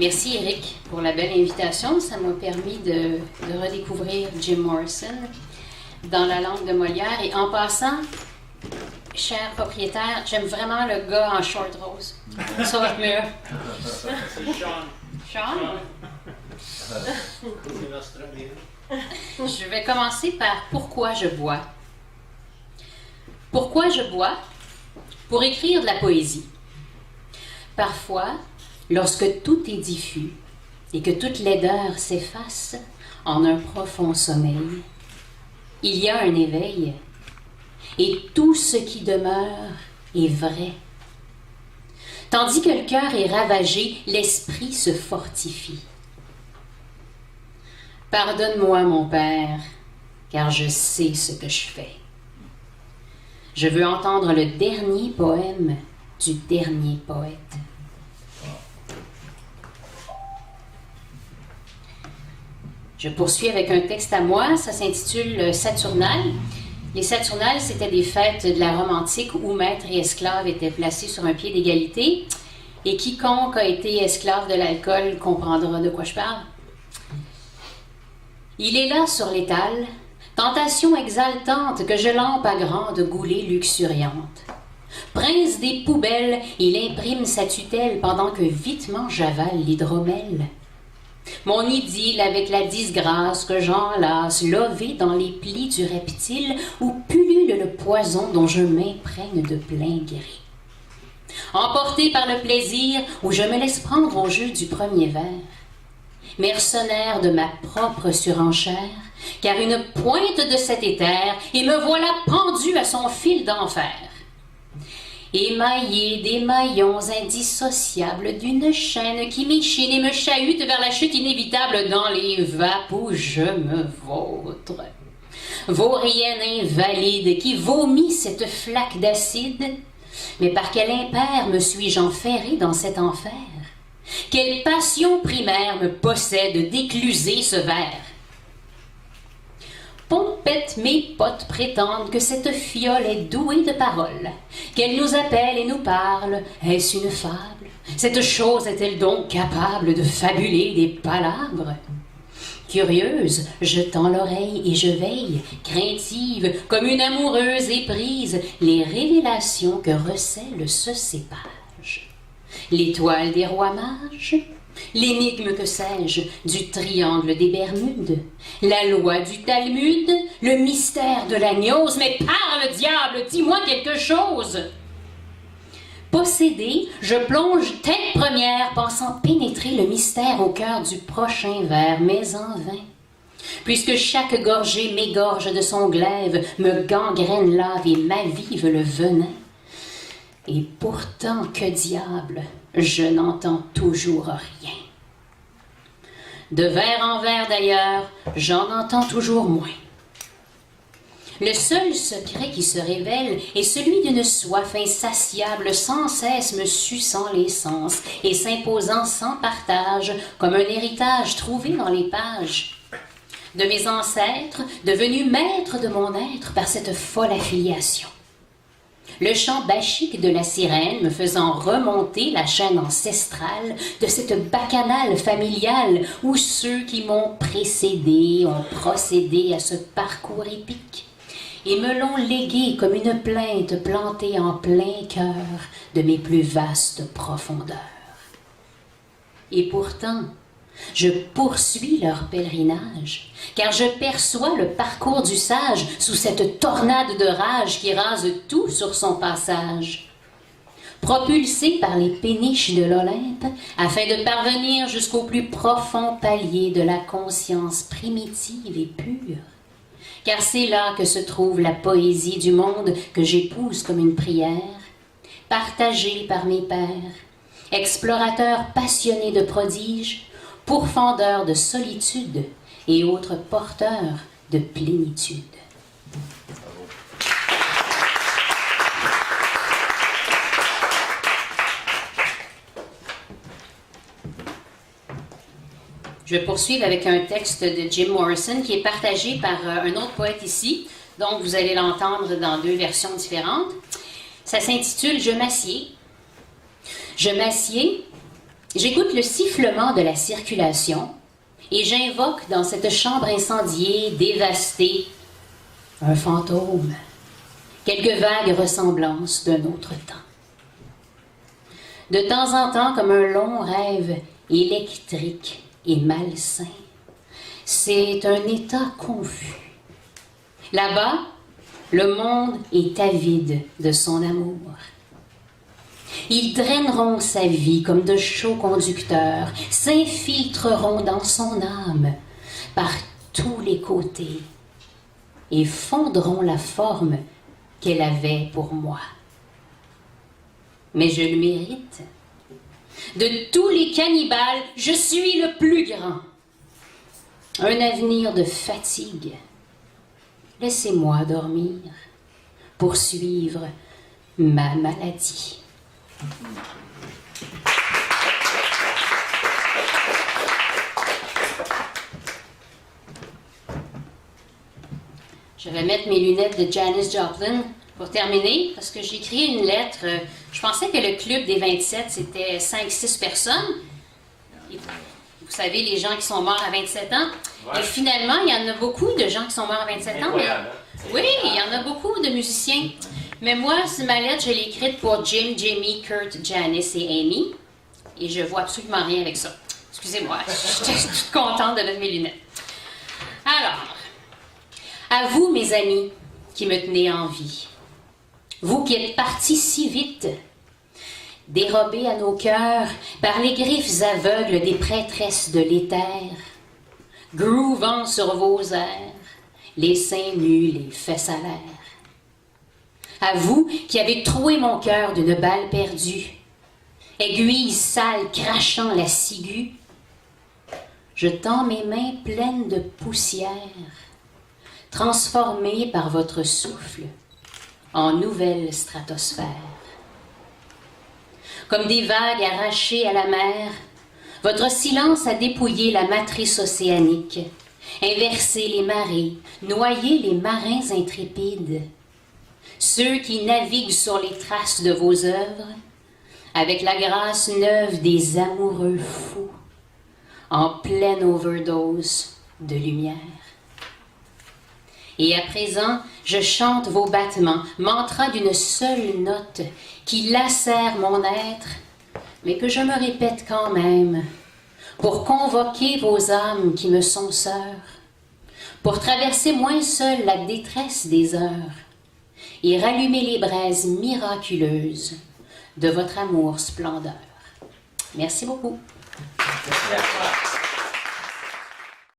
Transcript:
Merci Eric pour la belle invitation. Ça m'a permis de redécouvrir Jim Morrison dans la langue de Molière. Et en passant, cher propriétaire, j'aime vraiment le gars en short rose sur votre mur. C'est Sean. Sean? C'est l'Australien. Je vais commencer par pourquoi je bois. Pourquoi je bois? Pour écrire de la poésie. Parfois, lorsque tout est diffus et que toute laideur s'efface en un profond sommeil, il y a un éveil et tout ce qui demeure est vrai. Tandis que le cœur est ravagé, l'esprit se fortifie. Pardonne-moi, mon père, car je sais ce que je fais. Je veux entendre le dernier poème du dernier poète. Je poursuis avec un texte à moi, ça s'intitule Saturnales. Les Saturnales, c'était des fêtes de la Rome antique où maître et esclave étaient placés sur un pied d'égalité. Et quiconque a été esclave de l'alcool comprendra de quoi je parle. Il est là sur l'étal, tentation exaltante que je lampe à grande goulée luxuriante. Prince des poubelles, il imprime sa tutelle pendant que vitement j'avale l'hydromel. Mon idylle avec la disgrâce que j'enlace, lové dans les plis du reptile où pullule le poison dont je m'imprègne de plein gré. Emporté par le plaisir où je me laisse prendre au jeu du premier verre. Mercenaire de ma propre surenchère, car une pointe de cet éther, et me voilà pendu à son fil d'enfer. Émaillé des maillons indissociables d'une chaîne qui m'échine et me chahute vers la chute inévitable dans les vapes où je me vautre. Vaurienne invalide qui vomit cette flaque d'acide, mais par quel impair me suis-je enferré dans cet enfer? Quelle passion primaire me possède d'écluser ce verre? Pompette, mes potes prétendent que cette fiole est douée de paroles, qu'elle nous appelle et nous parle. Est-ce une fable? Cette chose est-elle donc capable de fabuler des palabres? Curieuse, je tends l'oreille et je veille, craintive, comme une amoureuse éprise, les révélations que recèle ce cépage. L'étoile des rois mages? L'énigme, que sais-je, du triangle des Bermudes, la loi du Talmud, le mystère de la gnose, mais parle, diable, dis-moi quelque chose! Possédé, je plonge tête première, pensant pénétrer le mystère au cœur du prochain vers, mais en vain. Puisque chaque gorgée m'égorge de son glaive, me gangrène lave et m'avive le venin. Et pourtant, que diable, je n'entends toujours rien. De vers en vers d'ailleurs, j'en entends toujours moins. Le seul secret qui se révèle est celui d'une soif insatiable, sans cesse me suçant les sens et s'imposant sans partage, comme un héritage trouvé dans les pages de mes ancêtres, devenus maîtres de mon être par cette folle affiliation. Le chant bachique de la sirène me faisant remonter la chaîne ancestrale de cette bacchanale familiale où ceux qui m'ont précédé ont procédé à ce parcours épique et me l'ont légué comme une plainte plantée en plein cœur de mes plus vastes profondeurs. Et pourtant, je poursuis leur pèlerinage, car je perçois le parcours du sage sous cette tornade de rage qui rase tout sur son passage. Propulsé par les péniches de l'Olympe, afin de parvenir jusqu'au plus profond palier de la conscience primitive et pure. Car c'est là que se trouve la poésie du monde que j'épouse comme une prière, partagée par mes pairs, explorateurs passionnés de prodiges, pourfendeurs de solitude et autres porteurs de plénitude. Je vais poursuivre avec un texte de Jim Morrison qui est partagé par un autre poète ici, donc vous allez l'entendre dans deux versions différentes. Ça s'intitule « Je m'assieds ». Je m'assieds J'écoute le sifflement de la circulation et j'invoque dans cette chambre incendiée, dévastée, un fantôme, quelques vagues ressemblances d'un autre temps. De temps en temps, comme un long rêve électrique et malsain, c'est un état confus. Là-bas, le monde est avide de son amour. Ils draineront sa vie comme de chauds conducteurs, s'infiltreront dans son âme par tous les côtés et fondront la forme qu'elle avait pour moi. Mais je le mérite. De tous les cannibales, je suis le plus grand. Un avenir de fatigue. Laissez-moi dormir, poursuivre ma maladie. Je vais mettre mes lunettes de Janis Joplin pour terminer, parce que j'ai écrit une lettre. Je pensais que le club des 27, c'était 5-6 personnes. Et vous savez, les gens qui sont morts à 27 ans. Ouais. Et finalement, il y en a beaucoup de gens qui sont morts à 27 ans. Mais... Oui, il y en a beaucoup de musiciens. Mais moi, ma lettre, je l'ai écrite pour Jim, Jamie, Kurt, Janice et Amy. Et je vois absolument rien avec ça. Excusez-moi, j'étais toute contente de mettre mes lunettes. Alors, à vous, mes amis, qui me tenez en vie. Vous qui êtes partis si vite, dérobés à nos cœurs par les griffes aveugles des prêtresses de l'éther, groovant sur vos airs, les seins nus, les fesses à l'air. À vous qui avez troué mon cœur d'une balle perdue, aiguille sale crachant la ciguë, je tends mes mains pleines de poussière, transformées par votre souffle en nouvelle stratosphère. Comme des vagues arrachées à la mer, votre silence a dépouillé la matrice océanique, inversé les marées, noyé les marins intrépides, ceux qui naviguent sur les traces de vos œuvres, avec la grâce neuve des amoureux fous, en pleine overdose de lumière. Et à présent, je chante vos battements, mantra d'une seule note qui lacère mon être, mais que je me répète quand même, pour convoquer vos âmes qui me sont sœurs, pour traverser moins seule la détresse des heures et rallumer les braises miraculeuses de votre amour splendeur. Merci beaucoup. Merci à toi.